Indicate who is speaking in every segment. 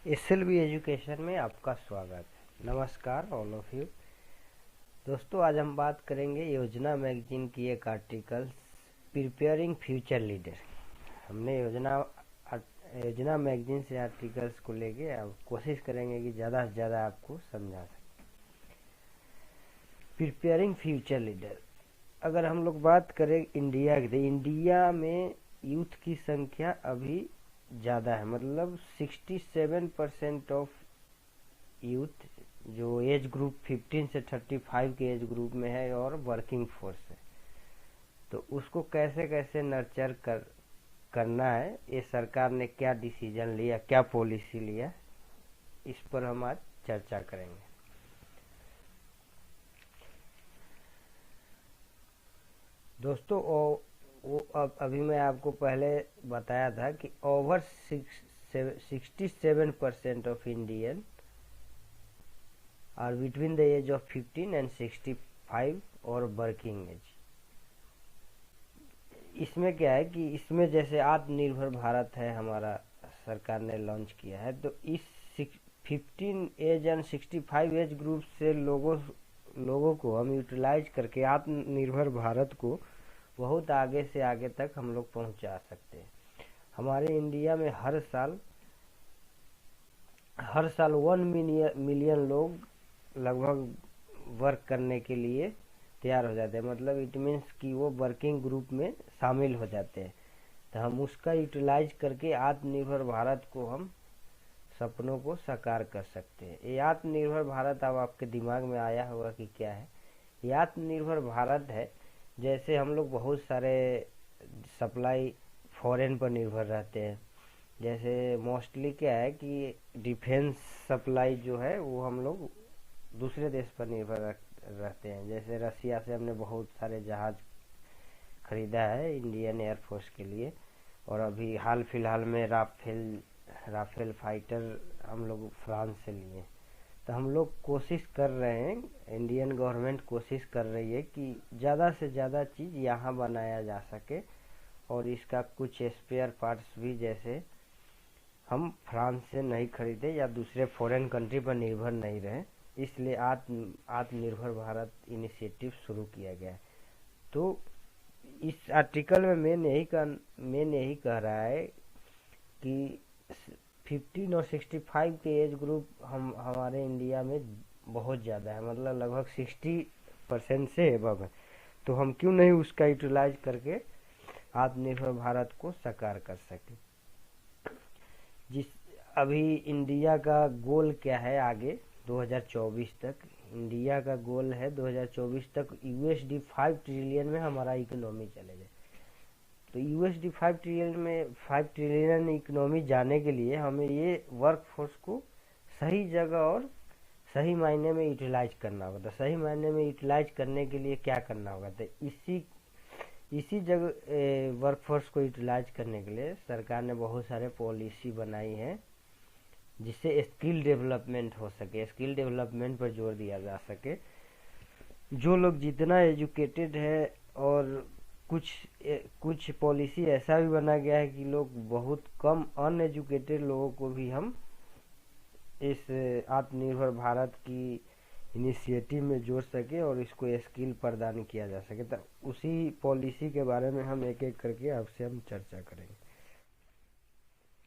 Speaker 1: SLV education में आपका स्वागत है। नमस्कार ऑल ऑफ यू। दोस्तों, आज हम बात करेंगे योजना मैगजीन की एक आर्टिकल प्रिपेयरिंग फ्यूचर लीडर। हमने योजना मैगजीन से आर्टिकल्स को लेके अब कोशिश करेंगे कि ज़्यादा से ज़्यादा आपको समझा सकें। प्रिपेयरिंग फ्यूचर लीडर, अगर हम लोग बात करें इंडिया की, तो इंडिया में यूथ की संख्या अभी ज़्यादा है। मतलब 67% ऑफ यूथ जो एज ग्रुप 15 से 35 के एज ग्रुप में है और वर्किंग फोर्स है, तो उसको कैसे कैसे नर्चर करना है, ये सरकार ने क्या डिसीजन लिया, क्या पॉलिसी लिया, इस पर हम आज चर्चा करेंगे। दोस्तों, अभी मैं आपको पहले बताया था कि over 67% of Indian are between the age of 15 and 65 और वर्किंग एज। इसमें क्या है कि इसमें जैसे आत्मनिर्भर भारत है हमारा, सरकार ने लॉन्च किया है, तो इस 15 एज एंड 65 एज ग्रुप से लोगों को हम यूटिलाइज करके आत्मनिर्भर भारत को बहुत आगे से आगे तक हम लोग पहुंचा सकते हैं। हमारे इंडिया में हर साल 1 मिलियन लोग लगभग वर्क करने के लिए तैयार हो जाते हैं। मतलब इट मीन्स कि वो वर्किंग ग्रुप में शामिल हो जाते हैं। तो हम उसका यूटिलाइज करके आत्मनिर्भर भारत को हम सपनों को साकार कर सकते हैं। ये आत्मनिर्भर भारत अब आपके दिमाग में आया होगा कि क्या है। ये आत्मनिर्भर भारत है, जैसे हम लोग बहुत सारे सप्लाई फॉरेन पर निर्भर रहते हैं। जैसे मोस्टली क्या है कि डिफेंस सप्लाई जो है वो हम लोग दूसरे देश पर निर्भर रहते हैं। जैसे रसिया से हमने बहुत सारे जहाज खरीदा है इंडियन एयरफोर्स के लिए, और अभी हाल फिलहाल में राफेल फाइटर हम लोग फ्रांस से लिए। तो हम लोग कोशिश कर रहे हैं, इंडियन गवर्नमेंट कोशिश कर रही है कि ज़्यादा से ज़्यादा चीज़ यहाँ बनाया जा सके, और इसका कुछ स्पेयर पार्ट्स भी जैसे हम फ्रांस से नहीं खरीदे या दूसरे फॉरेन कंट्री पर निर्भर नहीं रहे, इसलिए आत्मनिर्भर भारत इनिशिएटिव शुरू किया गया है। तो इस आर्टिकल में मेन यही कह रहा है कि 15 और 65 के एज ग्रुप हमारे इंडिया में बहुत ज़्यादा है। मतलब लगभग 60% से एबव है। तो हम क्यों नहीं उसका यूटिलाइज करके आत्मनिर्भर भारत को साकार कर सके। जिस अभी इंडिया का गोल क्या है आगे 2024 तक, इंडिया का गोल है 2024 तक USD 5 ट्रिलियन में हमारा इकोनॉमी चले जाए। तो USD 5 ट्रिलियन इकोनॉमी जाने के लिए हमें ये वर्क फोर्स को सही जगह और सही मायने में यूटिलाइज करना होगा। तो सही मायने में यूटिलाइज करने के लिए क्या करना होगा, तो इसी जगह वर्कफोर्स को यूटिलाइज करने के लिए सरकार ने बहुत सारे पॉलिसी बनाई है, जिससे स्किल डेवलपमेंट हो सके, स्किल डेवलपमेंट पर जोर दिया जा सके। जो लोग जितना एजुकेटेड है, और कुछ पॉलिसी ऐसा भी बना गया है कि लोग बहुत कम अनएजुकेटेड लोगों को भी हम इस आत्मनिर्भर भारत की इनिशिएटिव में जोड़ सके और इसको स्किल प्रदान किया जा सके। तो उसी पॉलिसी के बारे में हम एक एक करके आपसे हम चर्चा करेंगे।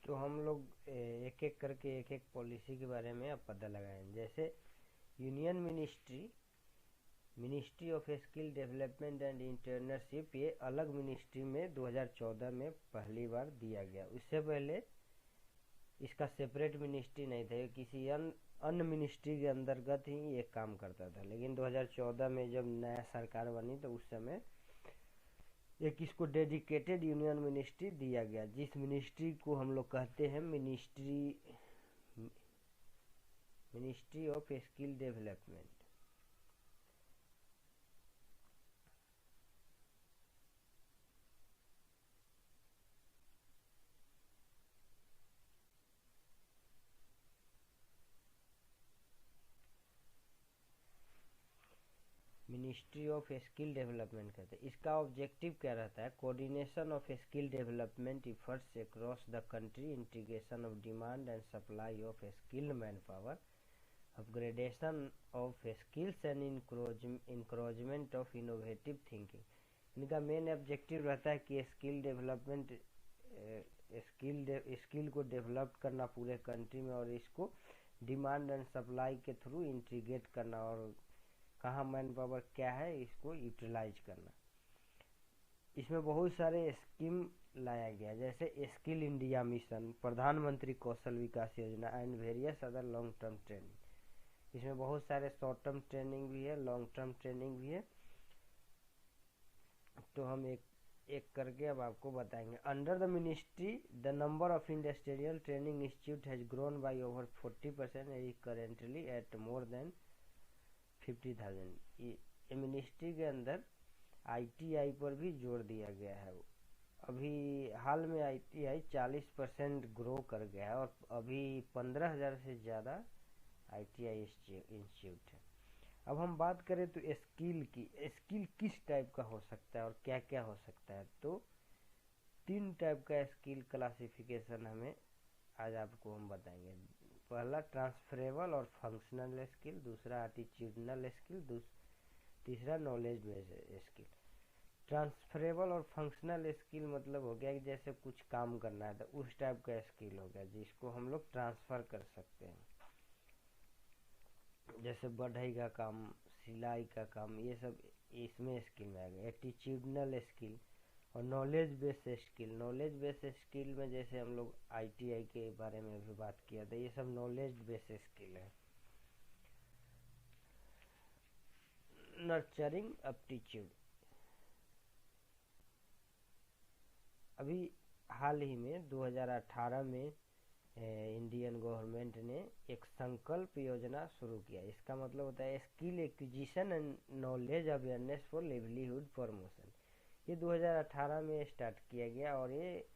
Speaker 1: तो हम लोग एक एक करके एक पॉलिसी के बारे में अब पता लगाएंगे। जैसे union ministry of skill development and internship, ये अलग मिनिस्ट्री में 2014 में पहली बार दिया गया। इससे पहले इसका सेपरेट मिनिस्ट्री नहीं था, ये किसी अन्य मिनिस्ट्री के अंतर्गत ही ये काम करता था। लेकिन 2014 में जब नया सरकार बनी तो उस समय एक इसको डेडिकेटेड यूनियन मिनिस्ट्री दिया गया, जिस मिनिस्ट्री को हम लोग कहते हैं ministry of skill development. Ministry of skill development करते हैं। इसका ऑब्जेक्टिव क्या रहता है? Coordination of skill development efforts across the country, integration of demand and supply of skilled man power, upgradation of skills and encroachment of innovative thinking. इनका main objective रहता है कि स्किल डेवलपमेंट, स्किल को develop करना पूरे country में, और इसको डिमांड एंड सप्लाई के थ्रू इंटीग्रेट करना, और कहाँ मैन पावर क्या है इसको यूटिलाइज करना। इसमें बहुत सारे स्कीम लाया गया, जैसे स्किल इंडिया मिशन, प्रधानमंत्री कौशल विकास योजना and various other long term training. इसमें बहुत सारे शॉर्ट टर्म ट्रेनिंग भी है, लॉन्ग टर्म ट्रेनिंग भी है। तो हम एक एक करके अब आपको बताएंगे। Under the ministry the number of industrial training institute has grown by over 40% and is currently eight more than 50,000। ये मिनिस्ट्री के अंदर आईटीआई पर भी जोर दिया गया है। अभी हाल में आईटीआई 40% ग्रो कर गया है, और अभी 15,000 से ज़्यादा आईटीआई इंस्टीट्यूट है। अब हम बात करें तो स्किल की, स्किल किस टाइप का हो सकता है और क्या क्या हो सकता है। तो 3 टाइप का स्किल क्लासिफिकेशन हमें आज आपको हम बताएंगे। पहला ट्रांसफरेबल और फंक्शनल स्किल, दूसरा एटीट्यूडनल स्किल, तीसरा नॉलेज बेस्ड स्किल। ट्रांसफरेबल और फंक्शनल स्किल मतलब हो गया कि जैसे कुछ काम करना है तो उस टाइप का स्किल हो गया जिसको हम लोग ट्रांसफर कर सकते हैं, जैसे बढ़ई का काम, सिलाई का काम, ये सब इसमें स्किल में आ गया। एटीट्यूडनल स्किल और knowledge based skill. Knowledge based skill में जैसे हम लोग आईटीआई के बारे में भी बात किया था, ये सब नॉलेज बेस्ड स्किल है। नर्चरिंग एप्टीट्यूड, अभी हाल ही में 2018 में इंडियन गवर्नमेंट ने एक संकल्प योजना शुरू किया। इसका मतलब होता है skill acquisition and knowledge awareness for livelihood promotion. ये 2018 में स्टार्ट किया गया, और ये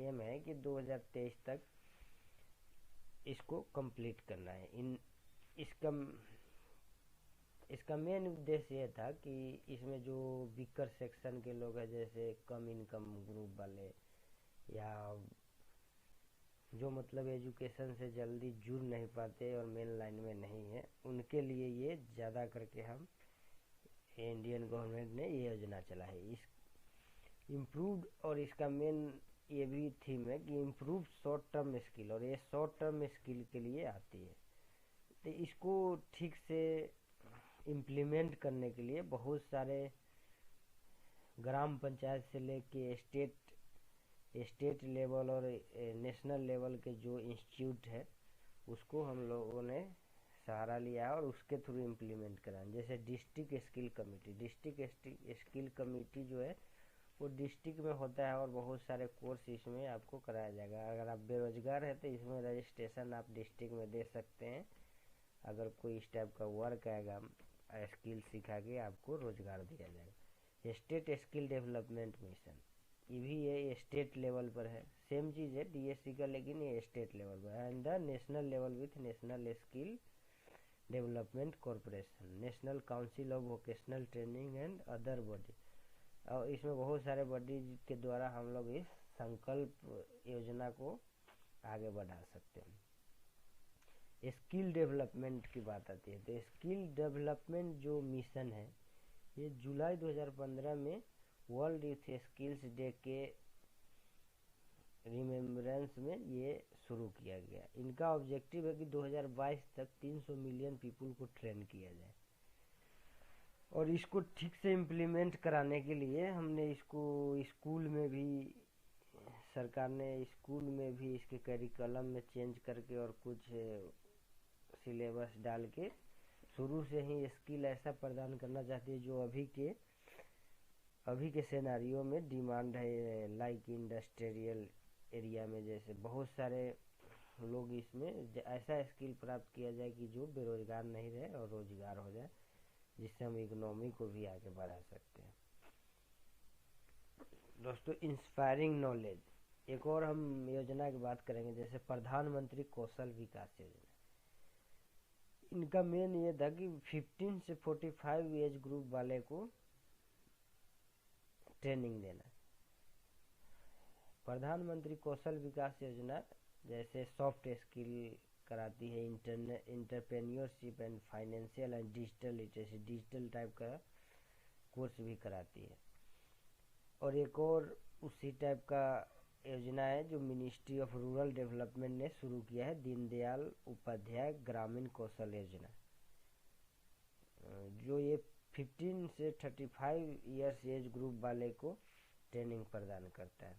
Speaker 1: एम है कि 2023 तक इसको कंप्लीट करना है। इसका मेन उद्देश्य ये था कि इसमें जो वीकर सेक्शन के लोग हैं, जैसे कम इनकम ग्रुप वाले, या जो मतलब एजुकेशन से जल्दी जुड़ नहीं पाते और मेन लाइन में नहीं है, उनके लिए ये ज़्यादा करके हम इंडियन गवर्नमेंट ने ये योजना चला है। इस इम्प्रूव्ड, और इसका मेन ये भी थीम है कि इम्प्रूव शॉर्ट टर्म स्किल, और ये शॉर्ट टर्म स्किल के लिए आती है। तो इसको ठीक से इम्प्लीमेंट करने के लिए बहुत सारे ग्राम पंचायत से लेके स्टेट लेवल और नेशनल लेवल के जो इंस्टीट्यूट है उसको हम लोगों ने सहारा लिया और उसके थ्रू इम्प्लीमेंट कराएं। जैसे district skill committee, district skill committee जो है वो डिस्ट्रिक्ट में होता है, और बहुत सारे कोर्स इसमें आपको कराया जाएगा। अगर आप बेरोजगार है तो इसमें रजिस्ट्रेशन आप डिस्ट्रिक्ट में दे सकते हैं। अगर कोई इस टाइप का वर्क आएगा, स्किल सिखा के आपको रोजगार दिया जाएगा। स्टेट स्किल डेवलपमेंट मिशन, ये भी ये स्टेट लेवल पर है, सेम चीज़ है डीएससी का, लेकिन ये स्टेट लेवल पर है। And the national level with national skill development corporation, national council of vocational training and other body. और इसमें बहुत सारे बॉडी के द्वारा हम लोग इस संकल्प योजना को आगे बढ़ा सकते हैं। स्किल डेवलपमेंट की बात आती है तो स्किल डेवलपमेंट जो मिशन है ये जुलाई 2015 में वर्ल्ड यूथ स्किल्स डे के रिमेम्बरेंस में ये शुरू किया गया। इनका ऑब्जेक्टिव है कि 2022 तक 300 मिलियन पीपल को ट्रेन किया जाए, और इसको ठीक से इम्प्लीमेंट कराने के लिए हमने इसको स्कूल में भी, सरकार ने स्कूल में भी इसके करिकुलम में चेंज करके और कुछ सिलेबस डाल के शुरू से ही स्किल ऐसा प्रदान करना चाहती है जो अभी के सिनेरियो में डिमांड है। लाइक इंडस्ट्रियल एरिया में जैसे बहुत सारे लोग इसमें ऐसा स्किल प्राप्त किया जाए कि जो बेरोजगार नहीं रहे और रोजगार हो जाए, जिससे हम इकोनॉमी को भी आगे बढ़ा सकते हैं। दोस्तों, इंस्पायरिंग नॉलेज, एक और हम योजना की बात करेंगे, जैसे प्रधानमंत्री कौशल विकास योजना। इनका मेन ये था कि 15 से 45 एज ग्रुप वाले को ट्रेनिंग देना। प्रधानमंत्री कौशल विकास योजना जैसे सॉफ्ट स्किल कराती है, entrepreneurship and financial and digital literacy, digital type का कोर्स भी कराती है। और एक और उसी टाइप का योजना है जो मिनिस्ट्री ऑफ रूरल डेवलपमेंट ने शुरू किया है, दीनदयाल उपाध्याय ग्रामीण कौशल योजना, जो ये 15 से 35 ईयर्स एज ग्रुप वाले को ट्रेनिंग प्रदान करता है।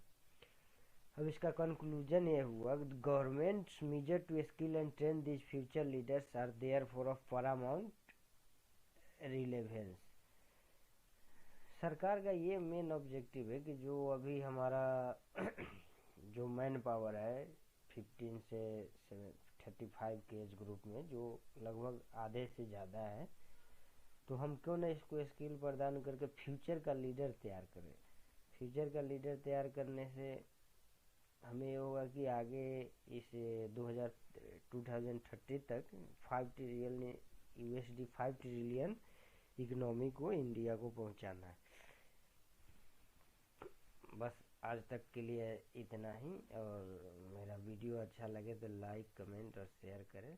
Speaker 1: अब इसका कंक्लूजन ये हुआ, governments measure to skill and train this future leaders are therefore of paramount relevance. सरकार का ये मेन ऑब्जेक्टिव है कि जो अभी हमारा जो मैन पावर है 15 से 35 के एज ग्रुप में, जो लगभग आधे से ज़्यादा है, तो हम क्यों ना इसको स्किल प्रदान करके फ्यूचर का लीडर तैयार करें। फ्यूचर का लीडर तैयार करने से हमें ये होगा कि आगे इस 2030 तक 5 ट्रिलियन USD 5 ट्रिलियन इकोनॉमी को इंडिया को पहुंचाना है। बस आज तक के लिए इतना ही, और मेरा वीडियो अच्छा लगे तो लाइक, कमेंट और शेयर करें।